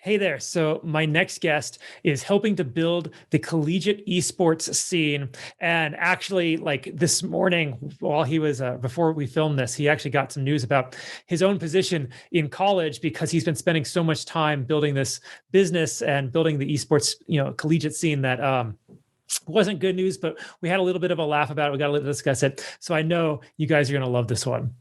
Hey there. So, my next guest is helping to build the collegiate esports scene. And actually, like this morning, while he was, before we filmed this, he actually got some news about his own position in college because he's been spending so much time building this business and building the esports, collegiate scene that, wasn't good news, but we had a little bit of a laugh about it. We got to discuss it. So, I know you guys are going to love this one.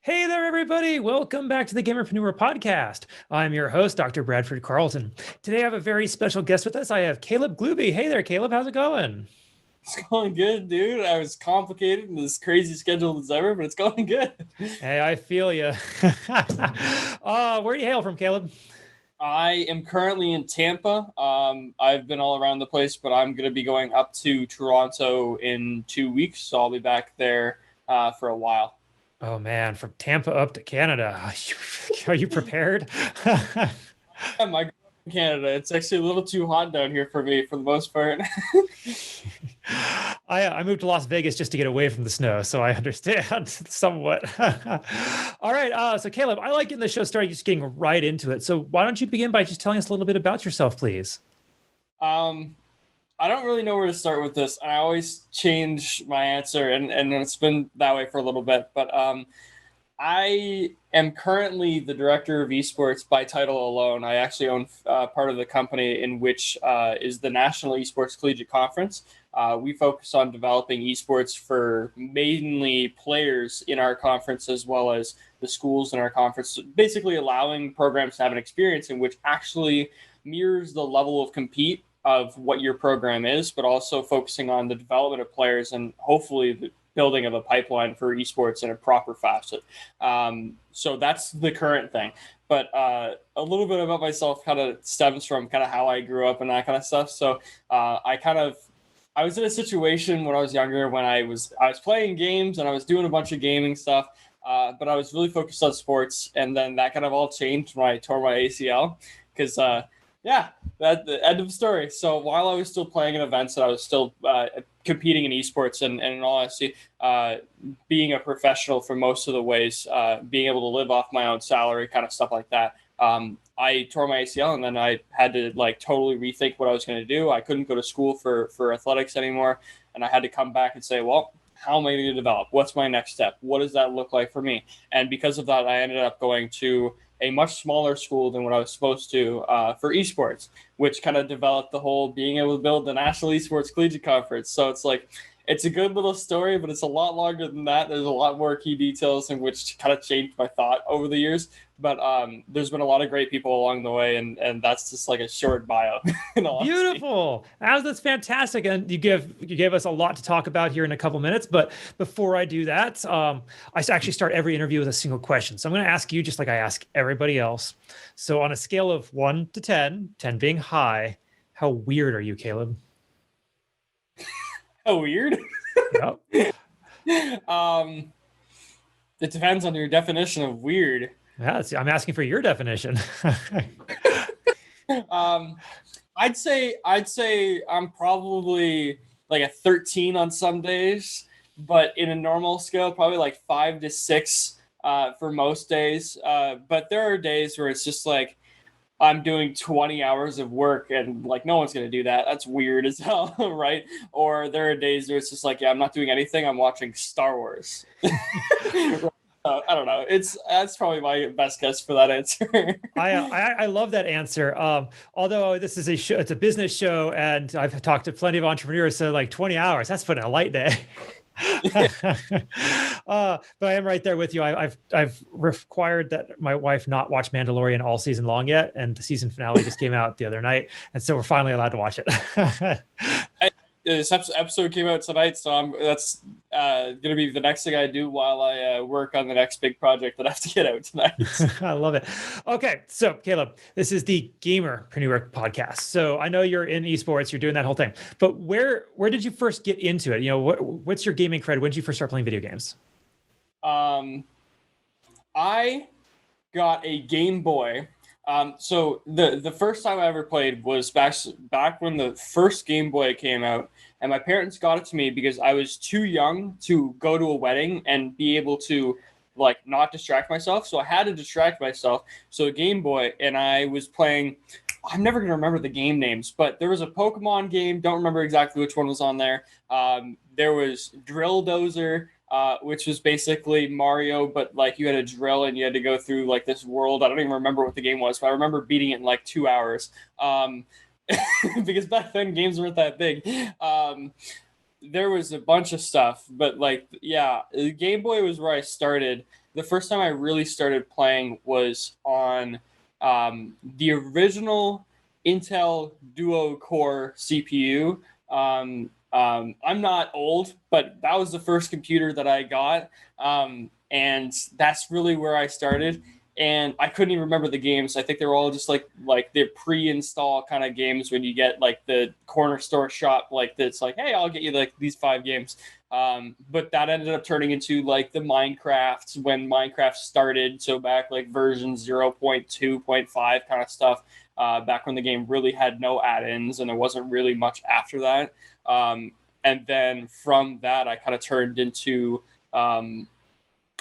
Hey there, everybody. Welcome back to the Gamerpreneur podcast. I'm your host, Dr. Bradford Carlton. Today, I have a very special guest with us. I have Caleb Glube. Hey there, Caleb. How's it going? It's going good, dude. I was complicated in this crazy schedule as ever, but it's going good. Hey, I feel you. Where do you hail from, Caleb? I am currently in Tampa. I've been all around the place, but I'm going to be going up to Toronto in 2 weeks, so I'll be back there for a while. Oh, man, from Tampa up to Canada. Are you prepared? Yeah, I grew up in Canada. It's actually a little too hot down here for me for the most part. I moved to Las Vegas just to get away from the snow, so I understand somewhat. All right, so Caleb, I like getting the show started, just getting right into it. So why don't you begin by just telling us a little bit about yourself, please? I don't really know where to start with this. I always change my answer, and it's been that way for a little bit. But I am currently the director of esports by title alone. I actually own part of the company in which is the National Esports Collegiate Conference. We focus on developing esports for mainly players in our conference as well as the schools in our conference, basically allowing programs to have an experience in which actually mirrors the level of compete of what your program is, but also focusing on the development of players and hopefully the building of a pipeline for esports in a proper fashion. So that's the current thing. But a little bit about myself kind of stems from kind of how I grew up and that kind of stuff. So I was in a situation when I was younger when I was playing games and I was doing a bunch of gaming stuff, but I was really focused on sports. And then that kind of all changed when I tore my ACL because that's the end of the story. So while I was still playing in events and I was still competing in esports and in all honesty, being a professional for most of the ways, being able to live off my own salary, kind of stuff like that, I tore my ACL and then I had to totally rethink what I was going to do. I couldn't go to school for athletics anymore. And I had to come back and say, well, how am I going to develop? What's my next step? What does that look like for me? And because of that, I ended up going to a much smaller school than what I was supposed to for esports, which kind of developed the whole being able to build the National Esports Collegiate Conference. So it's a good little story, but it's a lot longer than that. There's a lot more key details in which kind of changed my thought over the years. But there's been a lot of great people along the way, and that's just like a short bio. Beautiful. That's fantastic. And you gave us a lot to talk about here in a couple minutes. But before I do that, I actually start every interview with a single question. So I'm going to ask you just like I ask everybody else. So on a scale of 1 to 10, 10 being high, how weird are you, Caleb? How weird? Yep. It depends on your definition of weird. Yeah, I'm asking for your definition. I'd say I'm probably like a 13 on some days, but in a normal scale, probably like 5 to 6 for most days. But there are days where it's just like I'm doing 20 hours of work and no one's going to do that. That's weird as hell, right? Or there are days where it's just I'm not doing anything. I'm watching Star Wars. I don't know. That's probably my best guess for that answer. I love that answer. Although this is it's a business show, and I've talked to plenty of entrepreneurs, so 20 hours, that's putting a light day. But I am right there with you. I've required that my wife not watch Mandalorian all season long yet, and the season finale just came out the other night, and so we're finally allowed to watch it. This episode came out tonight, so that's going to be the next thing I do while I work on the next big project that I have to get out tonight. I love it. Okay, so Caleb, this is the Gamerpreneur podcast. So I know you're in esports, you're doing that whole thing, but where did you first get into it? What's your gaming cred? When did you first start playing video games? I got a Game Boy So the first time I ever played was back when the first Game Boy came out, and my parents got it to me because I was too young to go to a wedding and be able to like not distract myself. So I had to distract myself. So a Game Boy, and I was playing. I'm never gonna remember the game names, but there was a Pokemon game. Don't remember exactly which one was on there. There was Drill Dozer, which was basically Mario, but like you had a drill and you had to go through like this world. I don't even remember what the game was, but I remember beating it in like 2 hours. Because back then games weren't that big. There was a bunch of stuff, but like, yeah, Game Boy was where I started. The first time I really started playing was on the original Intel Duo Core CPU. I'm not old, but that was the first computer that I got. And that's really where I started. And I couldn't even remember the games. I think they were all just like the pre-install kind of games when you get like the corner store shop like that's like, hey, I'll get you like these 5 games. But that ended up turning into like the Minecraft when Minecraft started. So back like version 0.2.5 kind of stuff. Back when the game really had no add-ins and there wasn't really much after that. And then from that, I kind of turned into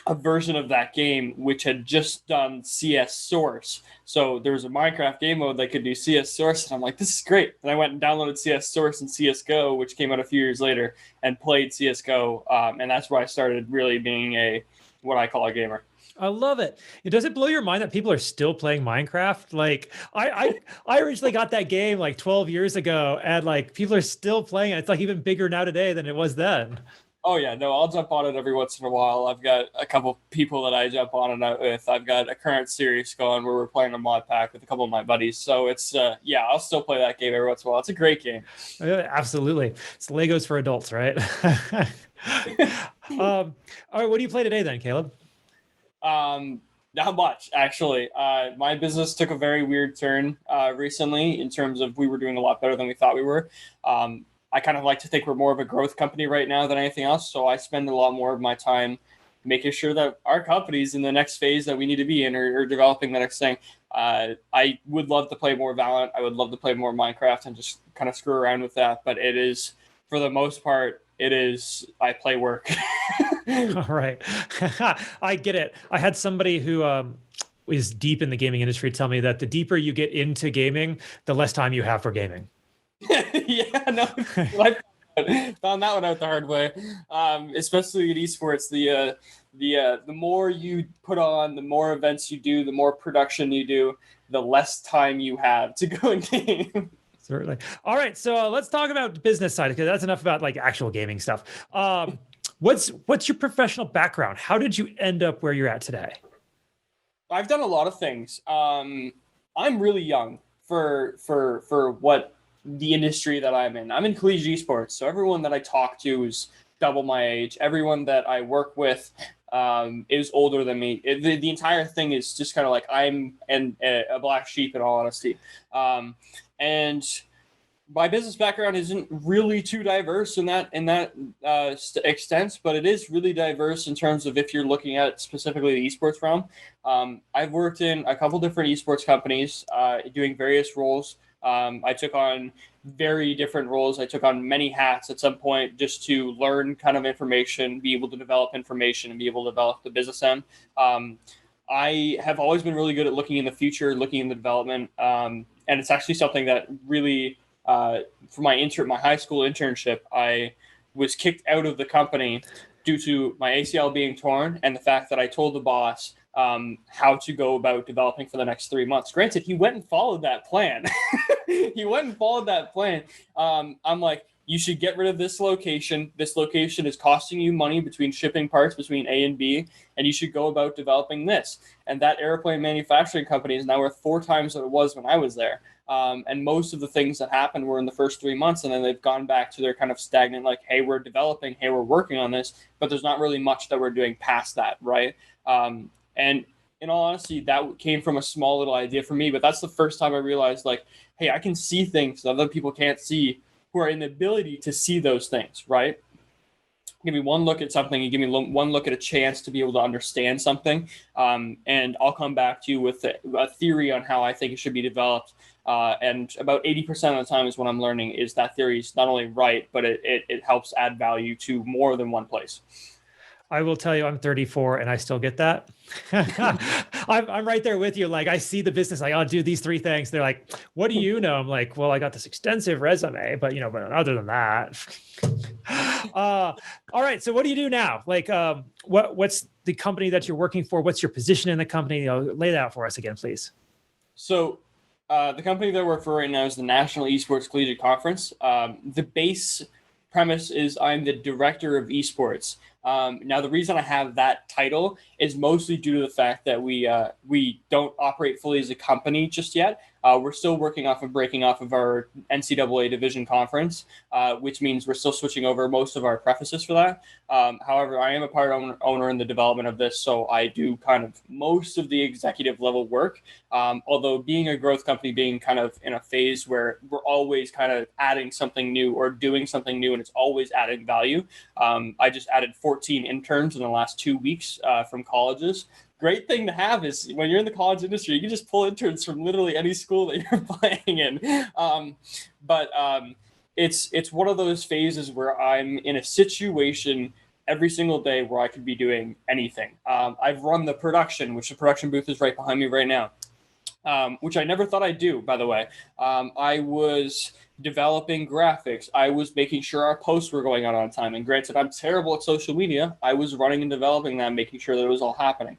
a version of that game which had just done CS Source. So there was a Minecraft game mode that could do CS Source, and I'm like, this is great. And I went and downloaded CS Source and CSGO, which came out a few years later, and played CSGO. And that's where I started really being what I call a gamer. I love it. Does it blow your mind that people are still playing Minecraft? Like I originally got that game like 12 years ago, and like people are still playing it. It's like even bigger now today than it was then. Oh yeah, no, I'll jump on it every once in a while. I've got a couple people that I jump on and out with. I've got a current series going where we're playing a mod pack with a couple of my buddies. So it's yeah, I'll still play that game every once in a while. It's a great game. Absolutely. It's Legos for adults, right? All right, what do you play today then, Caleb? Not much, actually. My business took a very weird turn recently in terms of we were doing a lot better than we thought we were. I kind of like to think we're more of a growth company right now than anything else. So I spend a lot more of my time making sure that our company's in the next phase that we need to be in or developing the next thing. I would love to play more Valorant. I would love to play more Minecraft and just kind of screw around with that. But it is, for the most part, I play work. All right. I get it. I had somebody who is deep in the gaming industry tell me that the deeper you get into gaming, the less time you have for gaming. Yeah, no, I found that one out the hard way. Especially in esports, the more you put on, the more events you do, the more production you do, the less time you have to go and game. Certainly. All right, so let's talk about the business side, because that's enough about like actual gaming stuff. What's your professional background? How did you end up where you're at today? I've done a lot of things. I'm really young for what the industry that I'm in. I'm in collegiate esports, so everyone that I talk to is double my age. Everyone that I work with is older than me. The entire thing is just kind of like I'm a black sheep in all honesty. And my business background isn't really too diverse in that extent, but it is really diverse in terms of if you're looking at specifically the esports realm. I've worked in a couple different esports companies doing various roles. I took on very different roles. I took on many hats at some point just to learn kind of information, be able to develop information, and be able to develop the business end. I have always been really good at looking in the future, looking in the development, and it's actually something that really, for my high school internship, I was kicked out of the company due to my ACL being torn and the fact that I told the boss how to go about developing for the next 3 months. Granted, he went and followed that plan. I'm like, you should get rid of this location. This location is costing you money between shipping parts between A and B, and you should go about developing this. And that airplane manufacturing company is now worth 4 times what it was when I was there. And most of the things that happened were in the first 3 months, and then they've gone back to their kind of stagnant, like, hey, we're developing, hey, we're working on this, but there's not really much that we're doing past that, right? And in all honesty, that came from a small little idea for me, but that's the first time I realized, like, hey, I can see things that other people can't see who are in the ability to see those things, right? give me one look at something, you give me one look at a chance to be able to understand something, and I'll come back to you with a theory on how I think it should be developed. And about 80% of the time is when I'm learning is that theory is not only right, but it helps add value to more than one place. I will tell you, I'm 34 and I still get that. I'm right there with you. Like, I see the business, like, I'll do these 3 things. They're like, what do you know? I'm like, well, I got this extensive resume, but but other than that, all right. So what do you do now? Like, what's the company that you're working for? What's your position in the company? Lay that out for us again, please. So the company that I work for right now is the National Esports Collegiate Conference. The base premise is I'm the director of esports. Now, the reason I have that title is mostly due to the fact that we don't operate fully as a company just yet. We're still working off of breaking off of our NCAA division conference, which means we're still switching over most of our prefaces for that. However, I am a part owner in the development of this, so I do kind of most of the executive level work. Although being a growth company, being kind of in a phase where we're always kind of adding something new or doing something new, and it's always adding value. I just added 14 interns in the last 2 weeks from colleges. Great thing to have is when you're in the college industry, you can just pull interns from literally any school that you're playing in. It's one of those phases where I'm in a situation every single day where I could be doing anything. I've run the production, which the production booth is right behind me right now, which I never thought I'd do, by the way. I was developing graphics. I was making sure our posts were going out on time. And granted, I'm terrible at social media. I was running and developing that, making sure that it was all happening.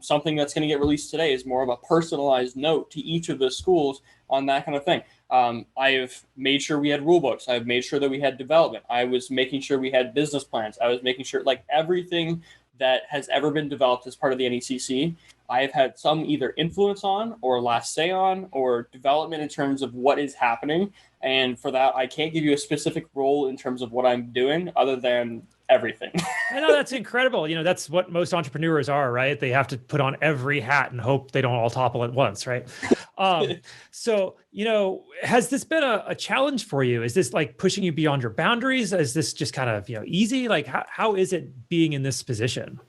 Something that's going to get released today is more of a personalized note to each of the schools on that kind of thing. I have made sure we had rule books. I've made sure that we had development. I was making sure we had business plans. I was making sure, like, everything that has ever been developed as part of the NECC, I have had some either influence on or last say on or development in terms of what is happening. And for that, I can't give you a specific role in terms of what I'm doing other than everything. I know, that's incredible. That's what most entrepreneurs are, right? They have to put on every hat and hope they don't all topple at once, right? So, has this been a challenge for you? Is this like pushing you beyond your boundaries? Is this just kind of, easy? Like, how is it being in this position?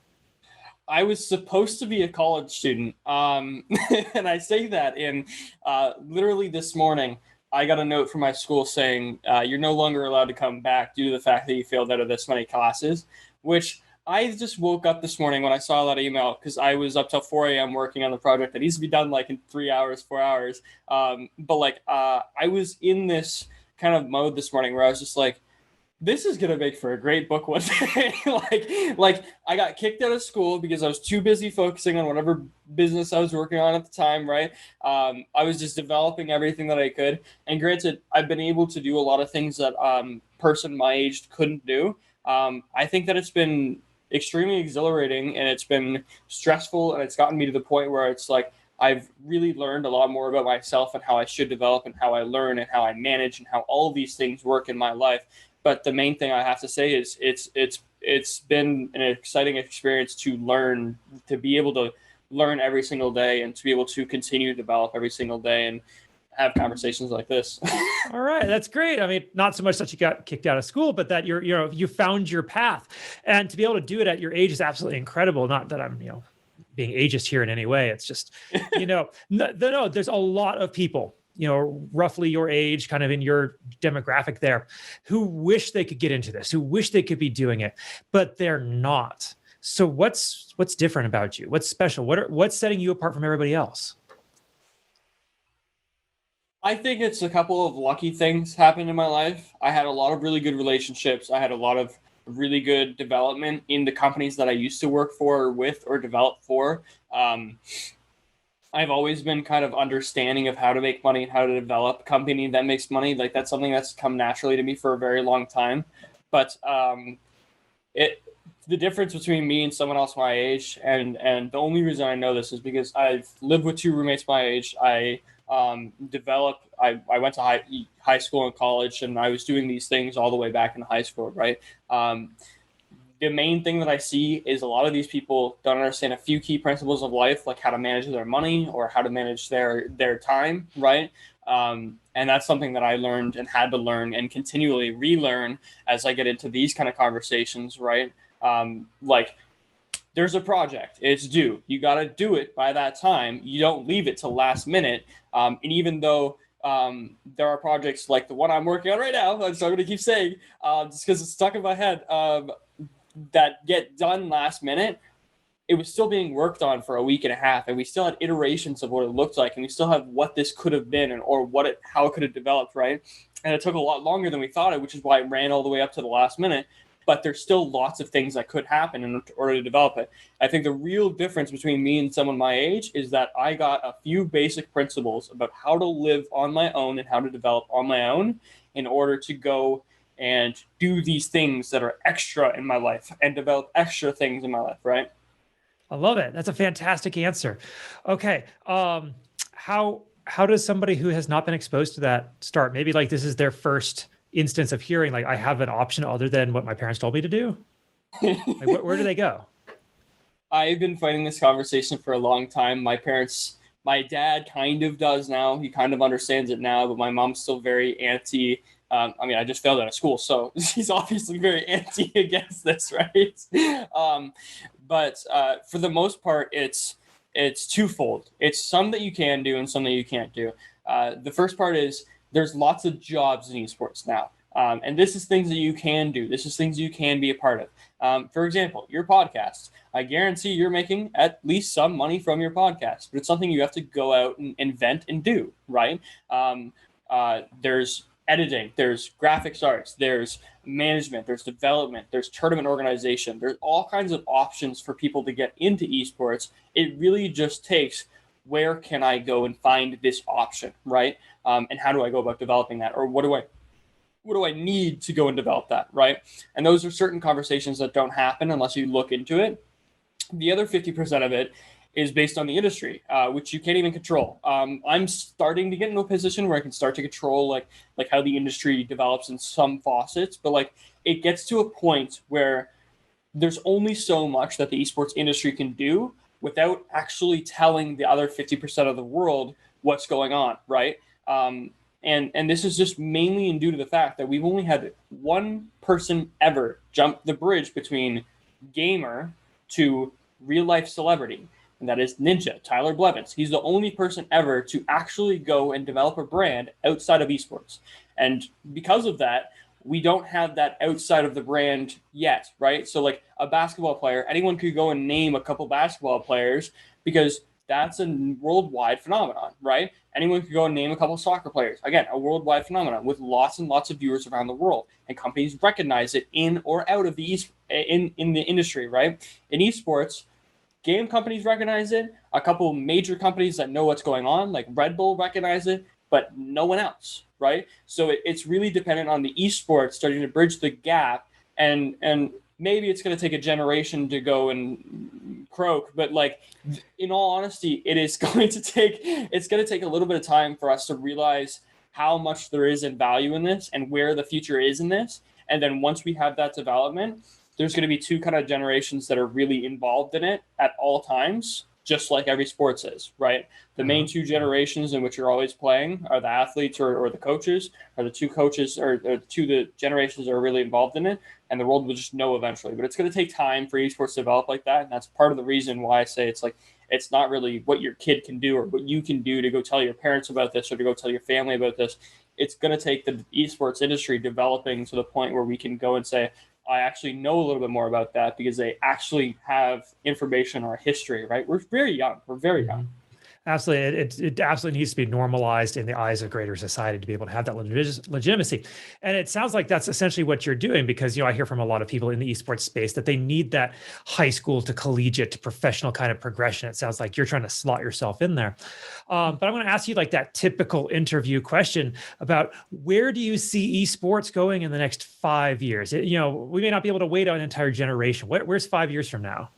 I was supposed to be a college student. And I say that in literally this morning, I got a note from my school saying, you're no longer allowed to come back due to the fact that you failed out of this many classes, which I just woke up this morning when I saw that email because I was up till 4 a.m. working on the project that needs to be done like in 3 hours, 4 hours. I was in this kind of mode this morning where I was just like, this is gonna make for a great book one day. like I got kicked out of school because I was too busy focusing on whatever business I was working on at the time, right? I was just developing everything that I could. And granted, I've been able to do a lot of things that person my age couldn't do. I think that it's been extremely exhilarating and it's been stressful, and it's gotten me to the point where it's like I've really learned a lot more about myself and how I should develop and how I learn and how I manage and how all of these things work in my life. But the main thing I have to say is it's been an exciting experience to learn, to be able to learn every single day and to be able to continue to develop every single day and have conversations like this. All right, that's great. I mean, not so much that you got kicked out of school, but that you found your path, and to be able to do it at your age is absolutely incredible. Not that I'm being ageist here in any way. It's just no, there's a lot of people roughly your age, kind of in your demographic there, who wish they could get into this, who wish they could be doing it, but they're not. So what's different about you? What's special? What's setting you apart from everybody else? I think it's a couple of lucky things happened in my life. I had a lot of really good relationships. I had a lot of really good development in the companies that I used to work for or with or develop for. I've always been kind of understanding of how to make money and how to develop a company that makes money. Like, that's something that's come naturally to me for a very long time. But the difference between me and someone else my age, and the only reason I know this is because I've lived with 2 roommates my age. I went to high school and college, and I was doing these things all the way back in high school, right? The main thing that I see is a lot of these people don't understand a few key principles of life, like how to manage their money or how to manage their time, right? And that's something that I learned and had to learn and continually relearn as I get into these kind of conversations, right? Like, there's a project, it's due. You got to do it by that time. You don't leave it till last minute. And even though there are projects like the one I'm working on right now, I'm going to keep saying, just because it's stuck in my head, that get done last minute, it was still being worked on for a week and a half, and we still had iterations of what it looked like, and we still have what this could have been, and or how it could have developed, right? And it took a lot longer than we thought it, which is why it ran all the way up to the last minute. But there's still lots of things that could happen in order to develop it. I think the real difference between me and someone my age is that I got a few basic principles about how to live on my own and how to develop on my own in order to go and do these things that are extra in my life and develop extra things in my life, right? I love it. That's a fantastic answer. Okay. How does somebody who has not been exposed to that start? Maybe like this is their first instance of hearing, like, I have an option other than what my parents told me to do. Like, where do they go? I've been fighting this conversation for a long time. My dad kind of does now. He kind of understands it now, but my mom's still very anti. I just failed out of school, so she's obviously very anti against this, right? But for the most part, it's twofold. It's some that you can do and some that you can't do. The first part is there's lots of jobs in esports now. And this is things that you can do. This is things you can be a part of. For example, your podcast. I guarantee you're making at least some money from your podcast, but it's something you have to go out and invent and do, right? There's editing, there's graphics arts, there's management, there's development, there's tournament organization. There's all kinds of options for people to get into esports. It really just takes, where can I go and find this option, right? And how do I go about developing that? Or what do I need to go and develop that, right? And those are certain conversations that don't happen unless you look into it. The other 50% of it is based on the industry, which you can't even control. I'm starting to get into a position where I can start to control like how the industry develops in some faucets, but like it gets to a point where there's only so much that the esports industry can do without actually telling the other 50% of the world what's going on, right? And this is just mainly due to the fact that we've only had one person ever jump the bridge between gamer to real life celebrity, and that is Ninja, Tyler Blevins. He's the only person ever to actually go and develop a brand outside of esports. And because of that, we don't have that outside of the brand yet, right? So like a basketball player, anyone could go and name a couple basketball players because that's a worldwide phenomenon, right? Anyone could go and name a couple of soccer players. Again, a worldwide phenomenon with lots and lots of viewers around the world, and companies recognize it in or out of the in the industry, right? In esports, game companies recognize it. A couple of major companies that know what's going on, like Red Bull, recognize it, but no one else, right? So it's really dependent on the esports starting to bridge the gap, and maybe it's going to take a generation to go and croak, but like in all honesty, it's going to take a little bit of time for us to realize how much there is in value in this and where the future is in this. And then once we have that development, there's going to be two kind of generations that are really involved in it at all times, just like every sports is, right? The main two generations in which you're always playing are the athletes or the coaches, or the two coaches or the generations that are really involved in it, and the world will just know eventually. But it's going to take time for esports to develop like that, and that's part of the reason why I say it's not really what your kid can do or what you can do to go tell your parents about this or to go tell your family about this. It's going to take the esports industry developing to the point where we can go and say, I actually know a little bit more about that because they actually have information or history, right? We're very young. We're very young. Absolutely. It absolutely needs to be normalized in the eyes of greater society to be able to have that legitimacy. And it sounds like that's essentially what you're doing because, I hear from a lot of people in the esports space that they need that high school to collegiate to professional kind of progression. It sounds like you're trying to slot yourself in there. But I'm going to ask you like that typical interview question about where do you see esports going in the next 5 years? We may not be able to wait an entire generation. Where's 5 years from now?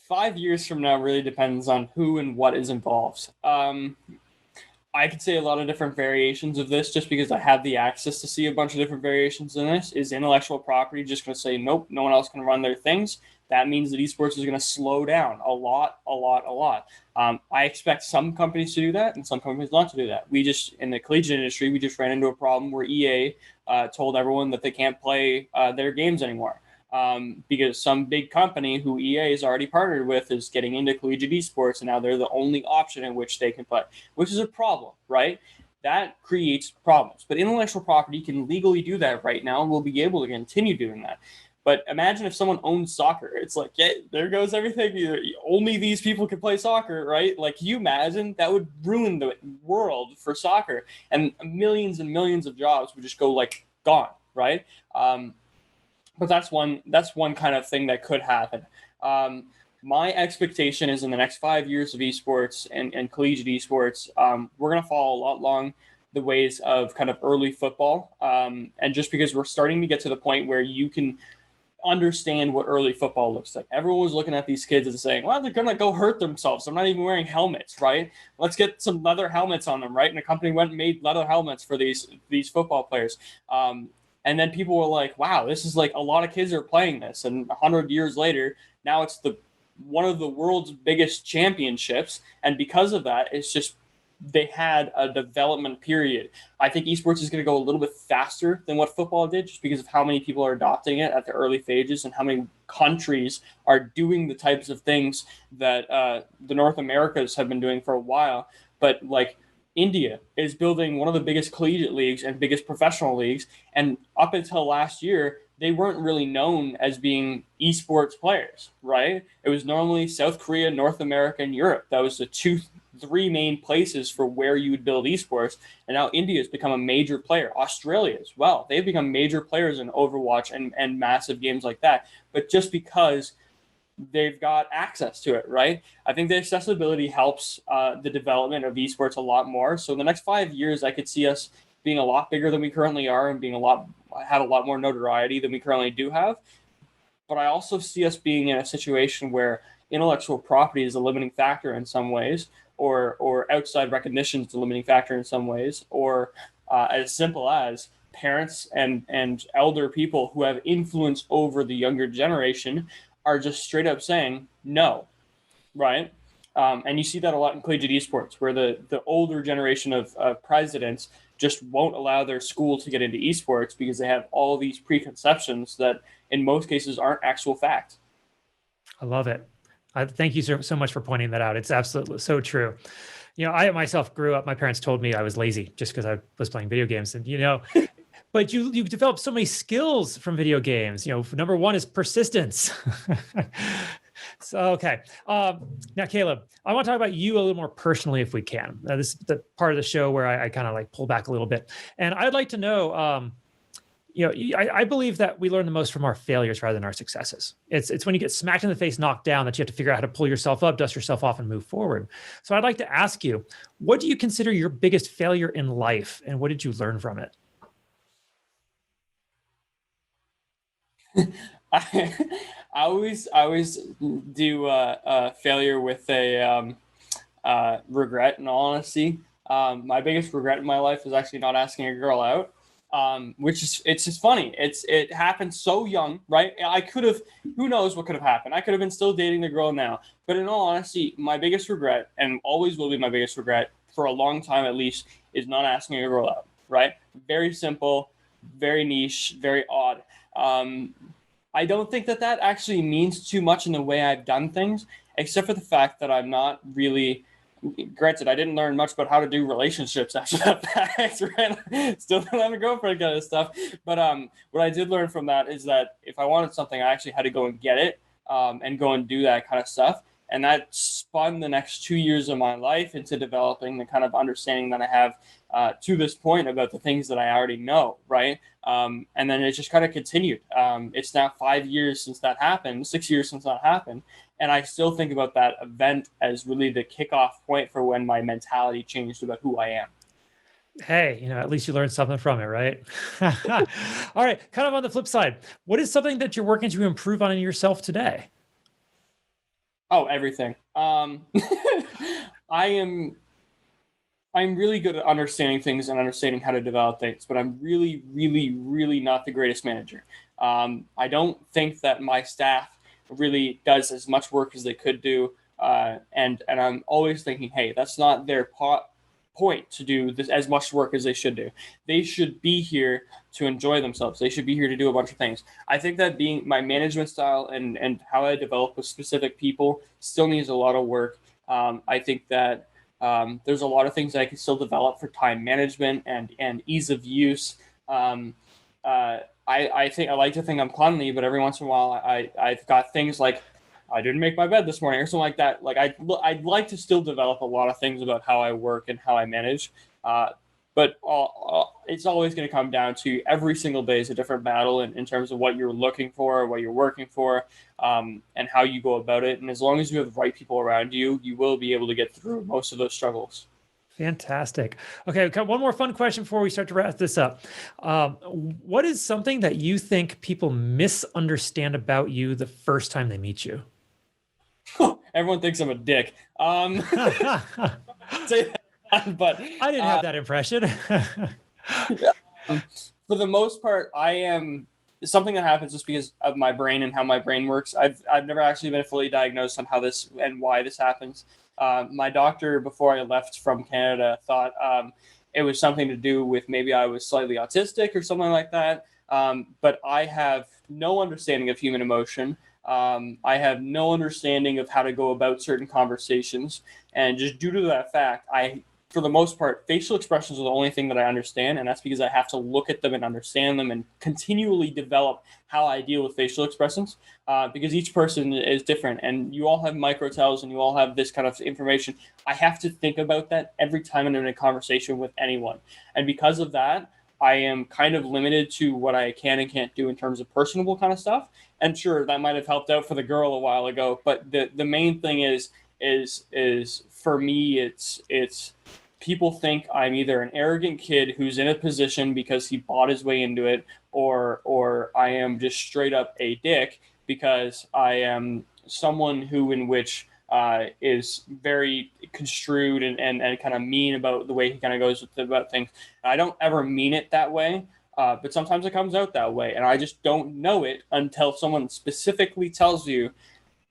5 years from now really depends on who and what is involved. I could say a lot of different variations of this just because I have the access to see a bunch of different variations in this. Is intellectual property just going to say, nope, no one else can run their things? That means that esports is going to slow down a lot. I expect some companies to do that and some companies not to do that. We just, in the collegiate industry, we just ran into a problem where EA told everyone that they can't play their games anymore. Because some big company who EA is already partnered with is getting into collegiate esports, and now they're the only option in which they can play, which is a problem, right? That creates problems. But intellectual property can legally do that right now, and we'll be able to continue doing that. But imagine if someone owns soccer. It's like, yeah, there goes everything. Only these people can play soccer, right? Like, can you imagine? That would ruin the world for soccer, and millions of jobs would just go like gone, right? But that's one kind of thing that could happen. My expectation is in the next 5 years of esports and collegiate esports, we're going to follow a lot along the ways of kind of early football. And just because we're starting to get to the point where you can understand what early football looks like. Everyone was looking at these kids and saying, well, they're going to go hurt themselves. They're not even wearing helmets, right? Let's get some leather helmets on them, right? And a company went and made leather helmets for these football players. And then people were like, wow, this is like a lot of kids are playing this. And 100 years later, now it's one of the world's biggest championships. And because of that, it's just they had a development period. I think esports is going to go a little bit faster than what football did just because of how many people are adopting it at the early phases and how many countries are doing the types of things that the North Americas have been doing for a while. But like India is building one of the biggest collegiate leagues and biggest professional leagues. And up until last year, they weren't really known as being esports players, right? It was normally South Korea, North America, and Europe. That was the three main places for where you would build esports. And now India has become a major player. Australia as well. They've become major players in Overwatch and massive games like that. But just because they've got access to it, right? I think the accessibility helps the development of esports a lot more. So in the next 5 years, I could see us being a lot bigger than we currently are and have a lot more notoriety than we currently do have. But I also see us being in a situation where intellectual property is a limiting factor in some ways, or outside recognition is the limiting factor in some ways, or as simple as parents and elder people who have influence over the younger generation are just straight up saying no, right? And you see that a lot in collegiate esports, where the older generation of presidents just won't allow their school to get into esports because they have all these preconceptions that in most cases aren't actual fact. I love it. Thank you so much for pointing that out. It's absolutely so true. I myself grew up, my parents told me I was lazy just because I was playing video games. And, but you've developed so many skills from video games. Number one is persistence. So, okay. Now, Caleb, I want to talk about you a little more personally, if we can. This is the part of the show where I kind of like pull back a little bit. And I'd like to know, I believe that we learn the most from our failures rather than our successes. It's when you get smacked in the face, knocked down, that you have to figure out how to pull yourself up, dust yourself off, and move forward. So I'd like to ask you, what do you consider your biggest failure in life, and what did you learn from it? I always do failure with a regret. In all honesty, my biggest regret in my life is actually not asking a girl out. Which is, it's just funny. It happened so young, right? I could have, who knows what could have happened. I could have been still dating the girl now. But in all honesty, my biggest regret, and always will be my biggest regret for a long time at least, is not asking a girl out, right? Very simple, very niche, very odd. I don't think that actually means too much in the way I've done things, except for the fact that I'm not really, granted, I didn't learn much about how to do relationships after that fact, right? Still don't have a girlfriend kind of stuff. But what I did learn from that is that if I wanted something, I actually had to go and get it and go and do that kind of stuff. And that spun the next 2 years of my life into developing the kind of understanding that I have to this point about the things that I already know, right? And then it just kind of continued. It's now 5 years since that happened, 6 years since that happened. And I still think about that event as really the kickoff point for when my mentality changed about who I am. Hey, at least you learned something from it, right? All right. Kind of on the flip side, what is something that you're working to improve on in yourself today? Oh, everything. I am I'm really good at understanding things and understanding how to develop things, but I'm really, really, really not the greatest manager. I don't think that my staff really does as much work as they could do, and I'm always thinking, hey, that's not their point to do this as much work as they should do. They should be here to enjoy themselves. They should be here to do a bunch of things. I think that being my management style and how I develop with specific people still needs a lot of work. I think that there's a lot of things that I can still develop for time management and ease of use. I think I like to think I'm cleanly, but every once in a while I've got things like I didn't make my bed this morning or something like that. Like I'd like to still develop a lot of things about how I work and how I manage. But it's always going to come down to every single day is a different battle in terms of what you're looking for, what you're working for, and how you go about it. And as long as you have the right people around you, you will be able to get through most of those struggles. Fantastic. Okay, one more fun question before we start to wrap this up. What is something that you think people misunderstand about you the first time they meet you? Everyone thinks I'm a dick. Say that, but I didn't have that impression. For the most part, I am something that happens just because of my brain and how my brain works. I've never actually been fully diagnosed on how this and why this happens. My doctor, before I left from Canada, thought it was something to do with maybe I was slightly autistic or something like that. But I have no understanding of human emotion. I have no understanding of how to go about certain conversations. And just due to that fact, for the most part, facial expressions are the only thing that I understand, and that's because I have to look at them and understand them and continually develop how I deal with facial expressions, because each person is different, and you all have microtells and you all have this kind of information. I have to think about that every time I'm in a conversation with anyone, and because of that, I am kind of limited to what I can and can't do in terms of personable kind of stuff. And sure, that might have helped out for the girl a while ago, but the main thing is for me, it's people think I'm either an arrogant kid who's in a position because he bought his way into it, or I am just straight up a dick because I am someone in which is very construed and kind of mean about the way he kind of goes about things. I don't ever mean it that way, but sometimes it comes out that way, and I just don't know it until someone specifically tells you,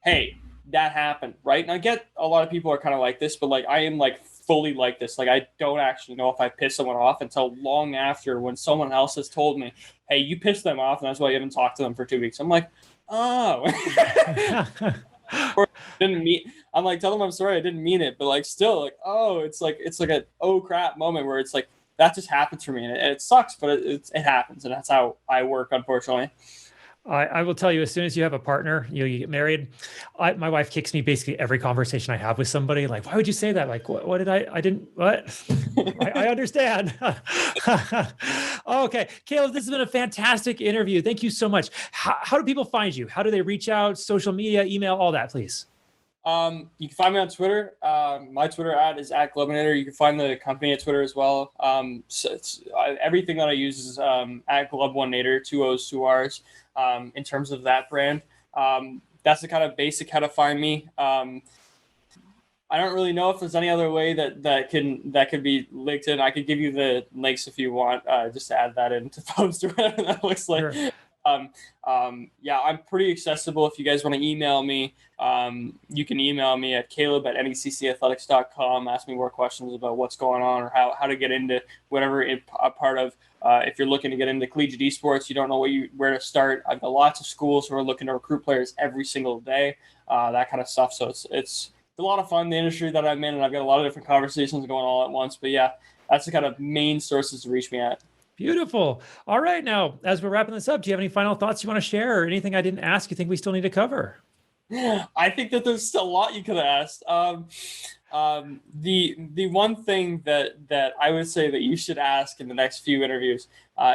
hey, that happened, right? And I get a lot of people are kind of like this, but like I am like fully like this. Like I don't actually know if I piss someone off until long after when someone else has told me, hey, you pissed them off and that's why you haven't talked to them for 2 weeks. I'm like, oh. Or didn't mean, I'm like, tell them I'm sorry, I didn't mean it, but like still like, oh, it's like a oh crap moment where it's like that just happens for me, and it sucks, but it happens, and that's how I work, unfortunately. I will tell you, as soon as you have a partner, you get married, my wife kicks me basically every conversation I have with somebody. Like, why would you say that? Like, what did I didn't, what? I understand. Okay. Caleb, this has been a fantastic interview. Thank you so much. How do people find you? How do they reach out? Social media, email, all that, please. You can find me on Twitter. My Twitter is @Globenator. You can find the company at Twitter as well. So everything that I use is @Glub1nator, 2 O's, 2 R's. In terms of that brand, that's the kind of basic how to find me. I don't really know if there's any other way that could be linked in. I could give you the links if you want, just to add that into post or whatever that looks like. Sure. Yeah, I'm pretty accessible. If you guys want to email me, you can email me at caleb@neccathletics.com. Ask me more questions about what's going on or how to get into whatever a part of. If you're looking to get into collegiate esports, you don't know where to start. I've got lots of schools who are looking to recruit players every single day, that kind of stuff. So it's a lot of fun, the industry that I'm in, and I've got a lot of different conversations going all at once. But yeah, that's the kind of main sources to reach me at. Beautiful. All right. Now, as we're wrapping this up, do you have any final thoughts you want to share or anything I didn't ask you think we still need to cover? I think that there's still a lot you could have asked. The one thing that I would say that you should ask in the next few interviews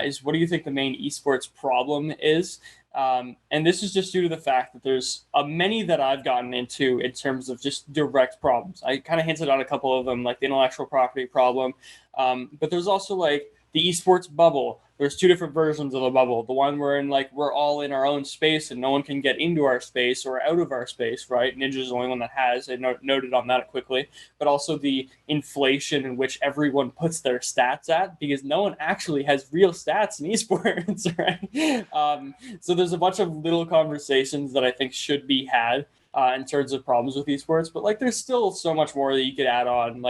is, what do you think the main esports problem is? And this is just due to the fact that there's many that I've gotten into in terms of just direct problems. I kind of hinted on a couple of them, like the intellectual property problem. But there's also like the esports bubble. There's two different versions of the bubble. The one where we're all in our own space and no one can get into our space or out of our space, right? Ninja's the only one that has. I noted on that quickly. But also the inflation in which everyone puts their stats at, because no one actually has real stats in esports, right? So there's a bunch of little conversations that I think should be had in terms of problems with esports, but there's still so much more that you could add on.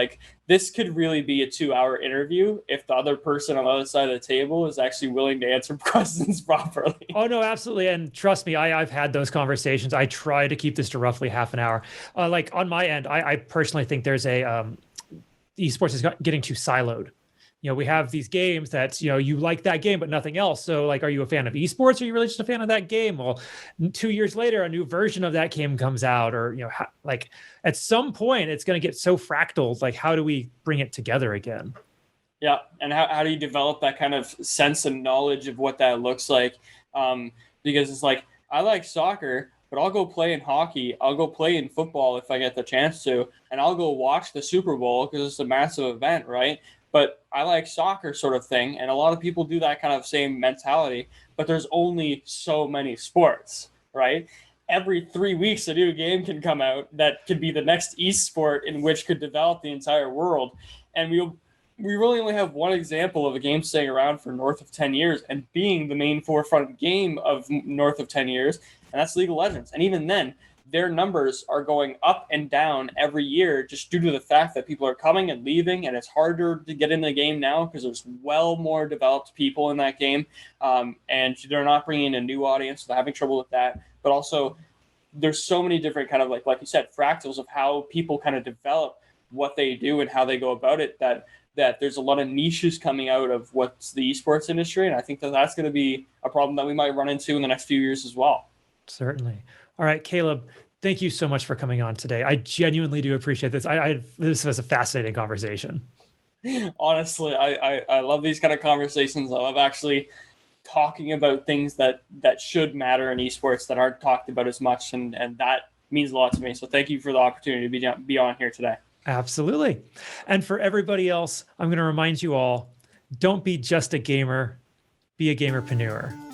This could really be a 2-hour interview if the other person on the other side of the table is actually willing to answer questions properly. Oh no, absolutely. And trust me, I've had those conversations. I try to keep this to roughly half an hour. On my end, I personally think there's esports is getting too siloed. We have these games that, you like that game, but nothing else. So are you a fan of esports? Or are you really just a fan of that game? Well, 2 years later, a new version of that game comes out, or, at some point it's going to get so fractal. How do we bring it together again? Yeah. And how do you develop that kind of sense and knowledge of what that looks like? Because it's I like soccer, but I'll go play in hockey. I'll go play in football if I get the chance to, and I'll go watch the Super Bowl because it's a massive event, right? But I like soccer sort of thing. And a lot of people do that kind of same mentality, but there's only so many sports, right? Every 3 weeks, a new game can come out that could be the next esport in which could develop the entire world. And we really only have one example of a game staying around for north of 10 years and being the main forefront game of north of 10 years. And that's League of Legends. And even then, their numbers are going up and down every year just due to the fact that people are coming and leaving, and it's harder to get in the game now because there's well more developed people in that game, and they're not bringing in a new audience, so they're having trouble with that. But also, there's so many different kind of like you said, fractals of how people kind of develop what they do and how they go about it, that there's a lot of niches coming out of what's the esports industry, and I think that's going to be a problem that we might run into in the next few years as well. Certainly. All right, Caleb, thank you so much for coming on today. I genuinely do appreciate this. This was a fascinating conversation. Honestly, I love these kind of conversations. I love actually talking about things that should matter in esports that aren't talked about as much, and that means a lot to me. So thank you for the opportunity to be on here today. Absolutely. And for everybody else, I'm going to remind you all, don't be just a gamer, be a gamerpreneur.